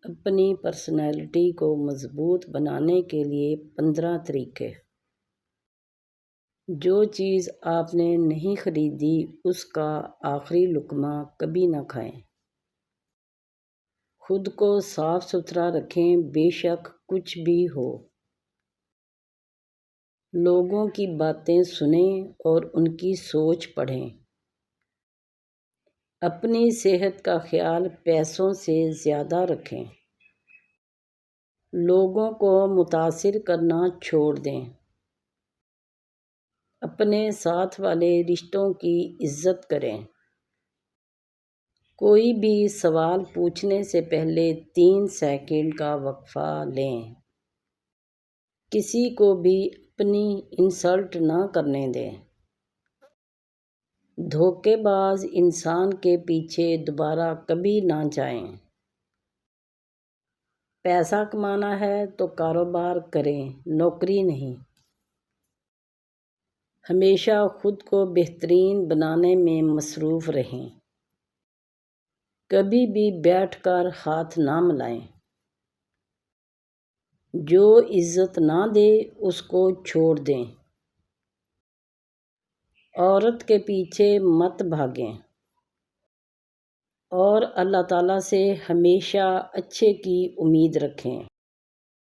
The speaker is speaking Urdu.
اپنی پرسنالٹی کو مضبوط بنانے کے لیے 15 طریقے۔ جو چیز آپ نے نہیں خریدی اس کا آخری لقمہ کبھی نہ کھائیں۔ خود کو صاف ستھرا رکھیں بے شک کچھ بھی ہو۔ لوگوں کی باتیں سنیں اور ان کی سوچ پڑھیں۔ اپنی صحت کا خیال پیسوں سے زیادہ رکھیں۔ لوگوں کو متاثر کرنا چھوڑ دیں۔ اپنے ساتھ والے رشتوں کی عزت کریں۔ کوئی بھی سوال پوچھنے سے پہلے 3 سیکنڈ کا وقفہ لیں۔ کسی کو بھی اپنی انسلٹ نہ کرنے دیں۔ دھوکے باز انسان کے پیچھے دوبارہ کبھی نہ جائیں۔ پیسہ کمانا ہے تو کاروبار کریں، نوکری نہیں۔ ہمیشہ خود کو بہترین بنانے میں مصروف رہیں۔ کبھی بھی بیٹھ کر ہاتھ نہ ملائیں۔ جو عزت نہ دے اس کو چھوڑ دیں۔ عورت کے پیچھے مت بھاگیں۔ اور اللہ تعالیٰ سے ہمیشہ اچھے کی امید رکھیں۔